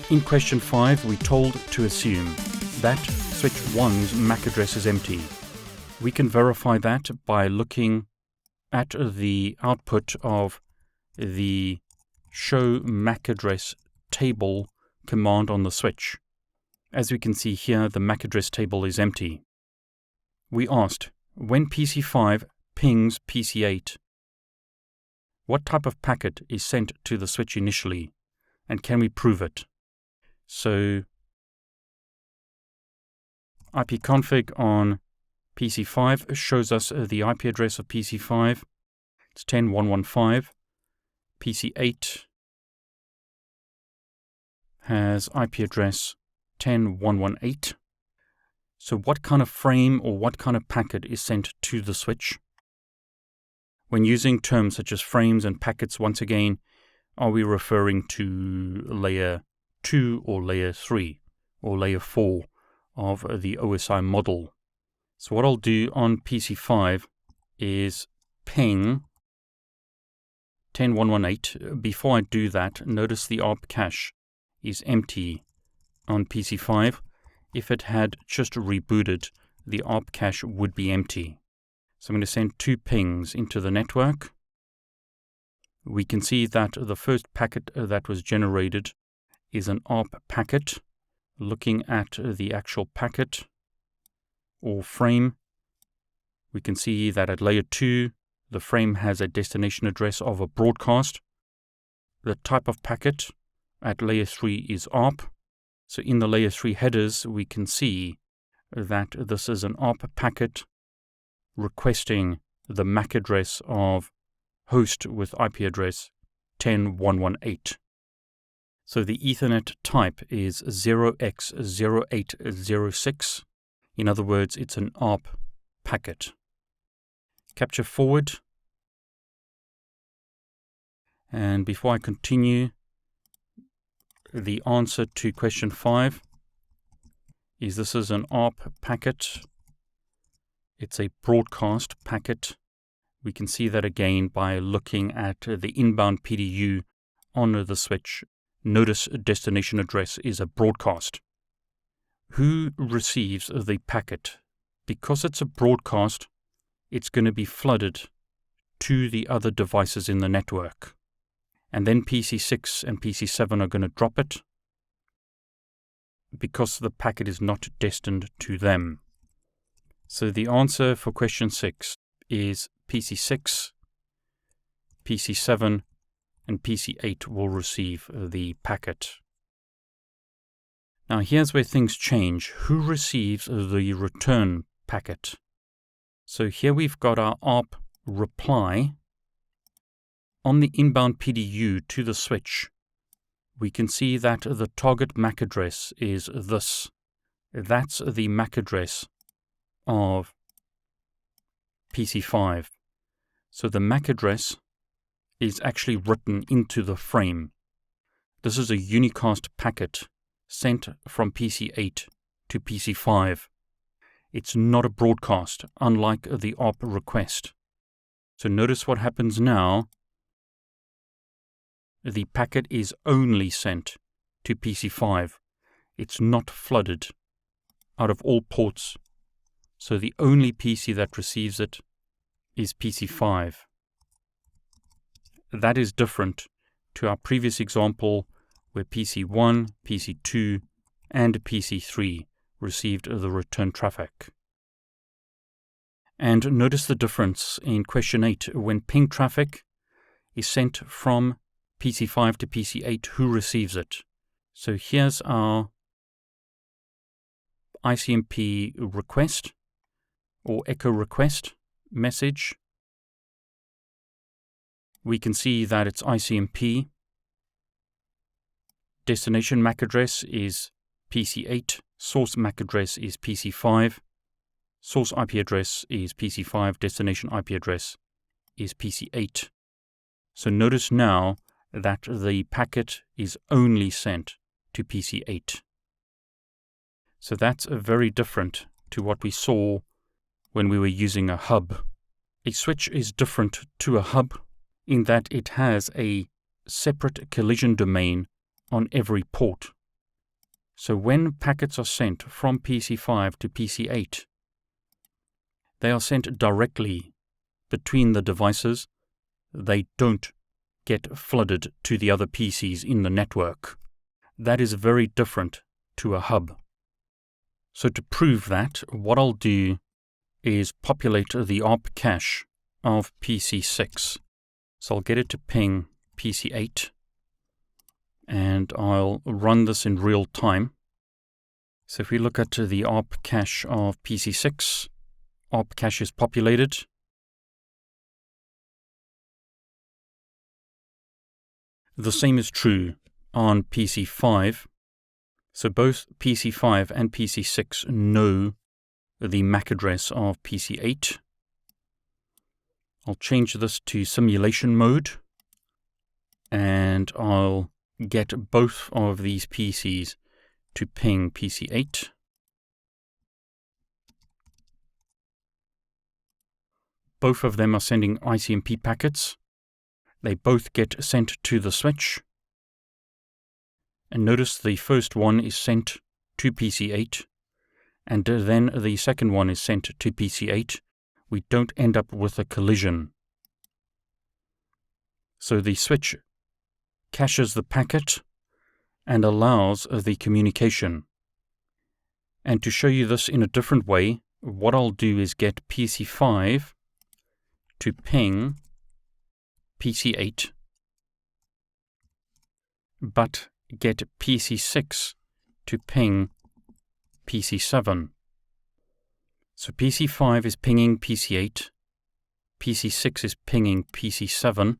In question 5, we're told to assume that switch 1's MAC address is empty. We can verify that by looking at the output of the show MAC address table command on the switch. As we can see here, the MAC address table is empty. We asked, when PC5 pings PC8, what type of packet is sent to the switch initially, and can we prove it? So ipconfig on PC5 shows us the IP address of PC5. It's 10.115. PC8 has IP address 10.118. So what kind of frame or what kind of packet is sent to the switch? When using terms such as frames and packets, once again, are we referring to layer 2 or layer 3 or layer 4 of the OSI model? So what I'll do on PC5 is ping 10.118. Before I do that, notice the ARP cache is empty on PC5. If it had just rebooted, the ARP cache would be empty. So I'm going to send 2 pings into the network. We can see that the first packet that was generated is an ARP packet. Looking at the actual packet or frame, we can see that at layer 2, the frame has a destination address of a broadcast. The type of packet at layer 3 is ARP. So in the layer 3 headers, we can see that this is an ARP packet requesting the MAC address of host with IP address 10.118. So the Ethernet type is 0x0806. In other words, it's an ARP packet. Capture forward. And before I continue, the answer to question 5 is this is an ARP packet. It's a broadcast packet. We can see that again by looking at the inbound PDU on the switch. Notice destination address is a broadcast. Who receives the packet? Because it's a broadcast, it's going to be flooded to the other devices in the network. And then PC6 and PC7 are going to drop it because the packet is not destined to them. So the answer for question 6 is PC6, PC7, and PC8 will receive the packet. Now here's where things change. Who receives the return packet? So here we've got our ARP reply. On the inbound PDU to the switch, we can see that the target MAC address is this. That's the MAC address of PC5. So the MAC address is actually written into the frame. This is a unicast packet sent from PC8 to PC5. It's not a broadcast, unlike the ARP request. So notice what happens now. The packet is only sent to PC5. It's not flooded out of all ports. So the only PC that receives it is PC5. That is different to our previous example where PC1, PC2, and PC3 received the return traffic. And notice the difference in question 8. When ping traffic is sent from PC5 to PC8, who receives it? So here's our ICMP request or echo request message. We can see that it's ICMP. Destination MAC address is PC8. Source MAC address is PC5. Source IP address is PC5. Destination IP address is PC8. So notice now that the packet is only sent to PC8. So that's very different to what we saw when we were using a hub. A switch is different to a hub in that it has a separate collision domain on every port. So when packets are sent from PC5 to PC8, they are sent directly between the devices. They don't get flooded to the other PCs in the network. That is very different to a hub. So to prove that, what I'll do is populate the ARP cache of PC6. So I'll get it to ping PC8, and I'll run this in real time. So if we look at the ARP cache of PC6, ARP cache is populated. The same is true on PC5. So both PC5 and PC6 know the MAC address of PC8. I'll change this to simulation mode, and I'll get both of these PCs to ping PC8. Both of them are sending ICMP packets. They both get sent to the switch. And notice the first one is sent to PC8, and then the second one is sent to PC8. We don't end up with a collision. So the switch caches the packet and allows the communication. And to show you this in a different way, what I'll do is get PC5 to ping PC8, but get PC6 to ping PC7. So PC5 is pinging PC8, PC6 is pinging PC7.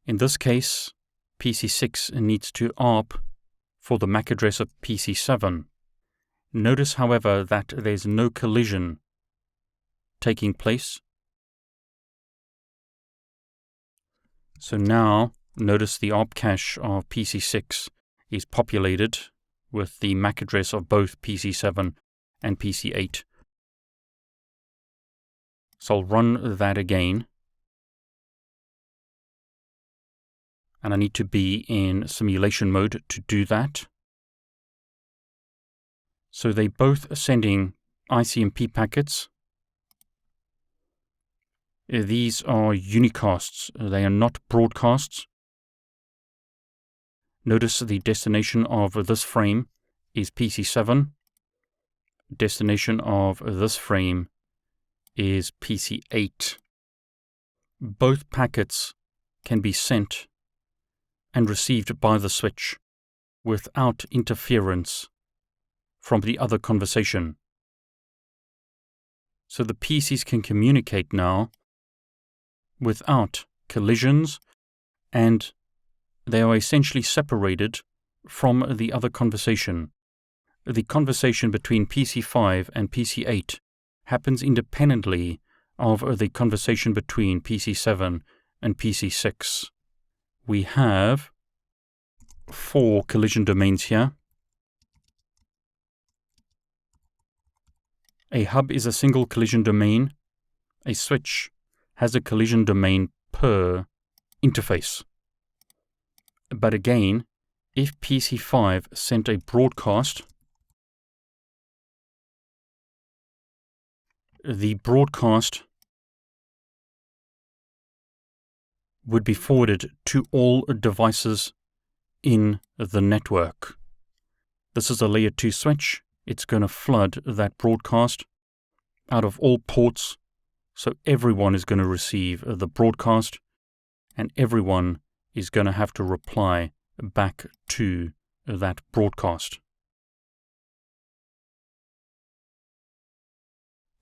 In this case, PC6 needs to ARP for the MAC address of PC7. Notice, however, that there's no collision taking place. So now, notice the ARP cache of PC6 is populated with the MAC address of both PC7 and PC8. So I'll run that again. And I need to be in simulation mode to do that. So they're both sending ICMP packets. These are unicasts. They are not broadcasts. Notice the destination of this frame is PC7. Destination of this frame is PC8. Both packets can be sent and received by the switch without interference from the other conversation. So the PCs can communicate now without collisions, and they are essentially separated from the other conversation. The conversation between PC5 and PC8 happens independently of the conversation between PC7 and PC6. We have 4 collision domains here. A hub is a single collision domain. A switch has a collision domain per interface. But again, if PC5 sent a broadcast, the broadcast would be forwarded to all devices in the network. This is a layer 2 switch. It's going to flood that broadcast out of all ports, so everyone is going to receive the broadcast, and everyone is going to have to reply back to that broadcast.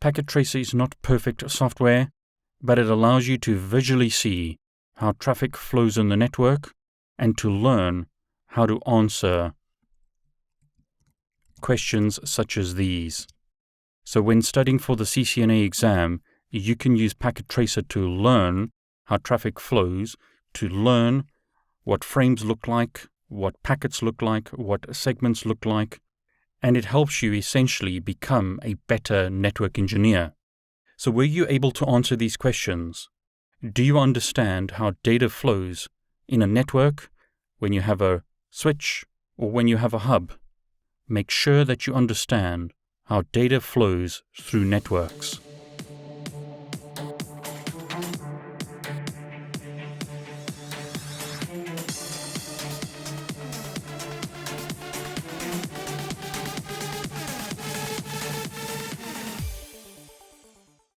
Packet Tracer is not perfect software, but it allows you to visually see how traffic flows in the network and to learn how to answer questions such as these. So when studying for the CCNA exam, you can use Packet Tracer to learn how traffic flows, to learn what frames look like, what packets look like, what segments look like, and it helps you essentially become a better network engineer. So were you able to answer these questions? Do you understand how data flows in a network when you have a switch or when you have a hub? make sure that you understand how data flows through networks.